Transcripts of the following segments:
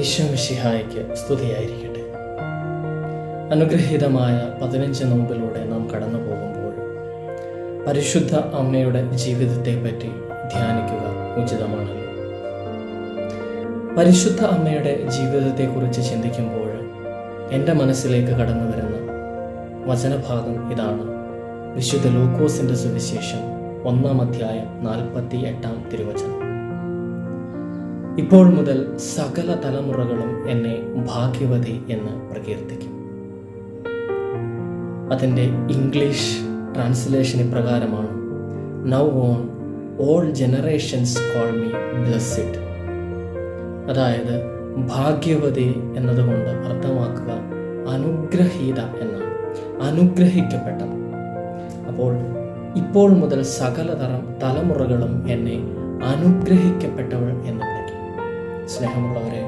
ഈശോ മിശിഹായ്ക്ക് സ്തുതിയായിരിക്കട്ടെ. അനുഗ്രഹീതമായ 15 നോമ്പിലൂടെ നാം കടന്നു പോകുമ്പോൾ പരിശുദ്ധ അമ്മയുടെ ജീവിതത്തെപ്പറ്റി ധ്യാനിക്കുക ഉചിതമാണല്ലോ. പരിശുദ്ധ അമ്മയുടെ ജീവിതത്തെക്കുറിച്ച് ചിന്തിക്കുമ്പോൾ എൻ്റെ മനസ്സിലേക്ക് കടന്നു വരുന്ന വചനഭാഗം ഇതാണ്. വിശുദ്ധ ലൂക്കോസിൻ്റെ സുവിശേഷം 1-ാം അധ്യായം 48-ാം തിരുവചനം. ഇപ്പോൾ മുതൽ സകല തലമുറകളും എന്നെ ഭാഗ്യവതി എന്ന് പ്രകീർത്തിക്കും. അതിൻ്റെ ഇംഗ്ലീഷ് ട്രാൻസ്ലേഷൻ ഇപ്രകാരമാണ്: now on all generations call me blessed. അതായത് ഭാഗ്യവതി എന്നതുകൊണ്ട് അർത്ഥമാക്കുക അനുഗ്രഹീത എന്നാണ്, അനുഗ്രഹിക്കപ്പെട്ട. അപ്പോൾ ഇപ്പോൾ മുതൽ സകല തലമുറകളും എന്നെ അനുഗ്രഹിക്കപ്പെട്ടവൾ എന്ന് വിളിക്കും. സ്നേഹമുള്ളവരെ,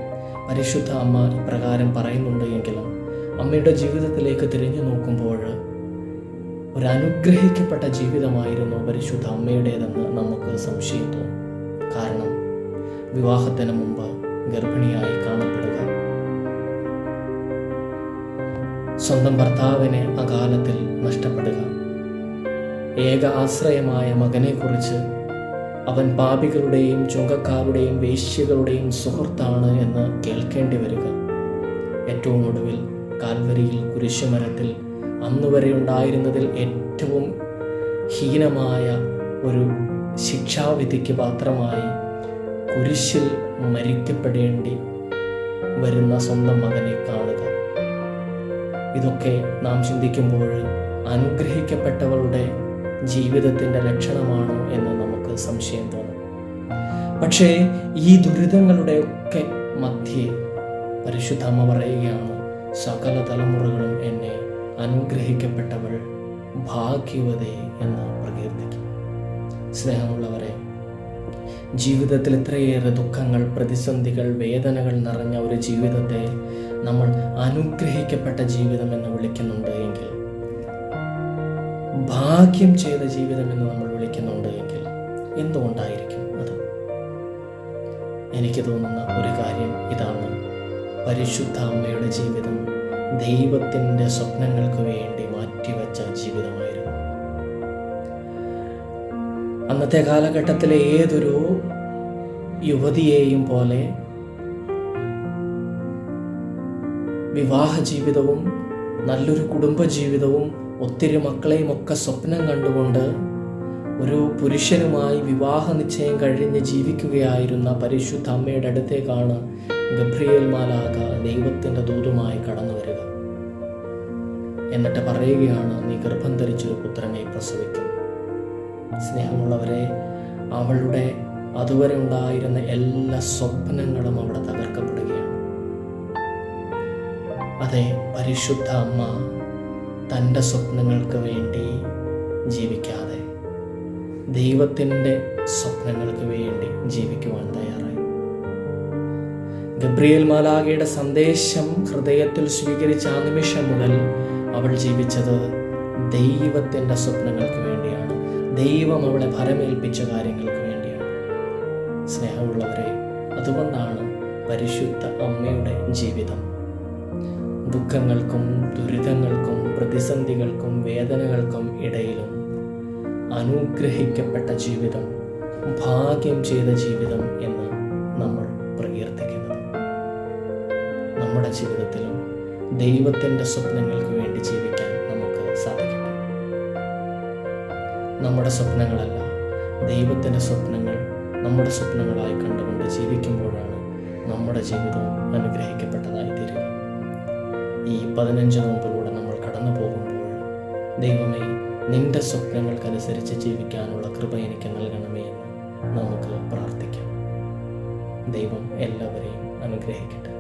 പരിശുദ്ധ അമ്മ ഇപ്രകാരം പറയുന്നുണ്ട് എങ്കിലും അമ്മയുടെ ജീവിതത്തിലേക്ക് തിരിഞ്ഞു നോക്കുമ്പോൾ ഒരു അനുഗ്രഹിക്കപ്പെട്ട ജീവിതമായിരുന്നു പരിശുദ്ധ അമ്മയുടേതെന്ന് നമുക്ക് സംശയം തോന്നും. കാരണം വിവാഹത്തിന് മുമ്പ് ഗർഭിണിയായി കാണപ്പെടുക, സ്വന്തം ഭർത്താവിനെ അകാലത്തിൽ നഷ്ടപ്പെടുക, ഏക ആശ്രയമായ മകനെക്കുറിച്ച് അവൻ പാപികളുടെയും ചുങ്കക്കാരുടെയും വേശ്യകളുടെയും സുഹൃത്താണ് എന്ന് കേൾക്കേണ്ടി വരിക, ഏറ്റവും ഒടുവിൽ കാൽവരിയിൽ കുരിശുമരത്തിൽ അന്നുവരെ ഉണ്ടായിരുന്നതിൽ ഏറ്റവും ഹീനമായ ഒരു ശിക്ഷാവിധിക്ക് പാത്രമായി കുരിശിൽ മരിക്കപ്പെടേണ്ടി വരുന്ന സ്വന്തം മകനെ കാണുക. ഇതൊക്കെ നാം ചിന്തിക്കുമ്പോൾ അനുഗ്രഹിക്കപ്പെട്ടവളുടെ ജീവിതത്തിൻ്റെ ലക്ഷണമാണോ എന്ന് നമുക്ക് സംശയം തോന്നും. പക്ഷേ ഈ ദുരിതങ്ങളുടെ ഒക്കെ മധ്യേ പരിശുദ്ധ അമ്മ പറയുകയാണ്, സകല തലമുറകളും എന്നെ അനുഗ്രഹിക്കപ്പെട്ടവൾ ഭാഗ്യവതി എന്ന് പ്രകീർത്തിക്കും. സ്നേഹമുള്ളവരെ, ജീവിതത്തിൽ ഇത്രയേറെ ദുഃഖങ്ങൾ, പ്രതിസന്ധികൾ, വേദനകൾ നിറഞ്ഞ ഒരു ജീവിതത്തെ നമ്മൾ അനുഗ്രഹിക്കപ്പെട്ട ജീവിതം എന്ന് വിളിക്കുന്നുണ്ട് എങ്കിൽ, ഭാഗ്യം ചെയ്ത ജീവിതം എന്ന് നമ്മൾ വിളിക്കുന്നുണ്ട് എങ്കിൽ എന്തുകൊണ്ടായിരിക്കും അത്? എനിക്ക് തോന്നുന്ന ഒരു കാര്യം ഇതാണ്: പരിശുദ്ധ അമ്മയുടെ ജീവിതം ദൈവത്തിൻ്റെ സ്വപ്നങ്ങൾക്ക് വേണ്ടി മാറ്റിവെച്ച ജീവിതമായിരുന്നു. അന്നത്തെ കാലഘട്ടത്തിലെ ഏതൊരു യുവതിയെയും പോലെ വിവാഹ ജീവിതവും നല്ലൊരു കുടുംബജീവിതവും ഒത്തിരി മക്കളെയും ഒക്കെ സ്വപ്നം കണ്ടുകൊണ്ട് ഒരു പുരുഷനുമായി വിവാഹ നിശ്ചയം കഴിഞ്ഞ് ജീവിക്കുകയായിരുന്ന പരിശുദ്ധ അമ്മയുടെ അടുത്തേക്കാണ് ഗബ്രിയേൽ മാലാഖ ദൈവത്തിൻ്റെ ദൂതുമായി കടന്നു വരിക. എന്നിട്ട് പറയുകയാണ്, നീ ഗർഭം ധരിച്ചൊരു പുത്രനെ പ്രസവിക്കും. സ്നേഹമുള്ളവരെ, അവളുടെ അതുവരെ ഉണ്ടായിരുന്ന എല്ലാ സ്വപ്നങ്ങളും അവിടെ തകർക്കപ്പെടുകയാണ്. അതെ, പരിശുദ്ധ അമ്മ തൻ്റെ സ്വപ്നങ്ങൾക്ക് വേണ്ടി ജീവിക്കാതെ ദൈവത്തിൻ്റെ സ്വപ്നങ്ങൾക്ക് വേണ്ടി ജീവിക്കുവാൻ തയ്യാറായി. ഗബ്രിയേൽ മാലാഖയുടെ സന്ദേശം ഹൃദയത്തിൽ സ്വീകരിച്ച ആ നിമിഷം മുതൽ അവൾ ജീവിച്ചത് ദൈവത്തിൻ്റെ സ്വപ്നങ്ങൾക്ക് വേണ്ടിയാണ്, ദൈവം അവളെ ഭരമേൽപ്പിച്ച കാര്യങ്ങൾക്ക് വേണ്ടിയാണ്. സ്നേഹമുള്ളവരെ, അതുകൊണ്ടാണ് പരിശുദ്ധ അമ്മയുടെ ജീവിതം ദുഃഖങ്ങൾക്കും ദുരിതങ്ങൾക്കും പ്രതിസന്ധികൾക്കും വേദനകൾക്കും ഇടയിലും അനുഗ്രഹിക്കപ്പെട്ട ജീവിതം, ഭാഗ്യം ചെയ്ത ജീവിതം എന്ന് നമ്മൾ പ്രകീർത്തിക്കുന്നത്. നമ്മുടെ ജീവിതത്തിലും ദൈവത്തിൻ്റെ സ്വപ്നങ്ങൾക്ക് വേണ്ടി ജീവിക്കാൻ നമുക്ക് സാധിക്കട്ടെ. നമ്മുടെ സ്വപ്നങ്ങളല്ല, ദൈവത്തിൻ്റെ സ്വപ്നങ്ങൾ നമ്മുടെ സ്വപ്നങ്ങളായി കണ്ടുകൊണ്ട് ജീവിക്കുമ്പോഴാണ് നമ്മുടെ ജീവിതവും അനുഗ്രഹിക്കപ്പെട്ടതായി തീരുക. ഈ 15 നോമ്പിലൂടെ നമ്മൾ കടന്നു പോകുമ്പോൾ, ദൈവമേ, നിന്റെ സ്വപ്നങ്ങൾക്കനുസരിച്ച് ജീവിക്കാനുള്ള കൃപ എനിക്ക് നൽകണമേ എന്ന് നമുക്ക് പ്രാർത്ഥിക്കാം. ദൈവം എല്ലാവരെയും അനുഗ്രഹിക്കട്ടെ.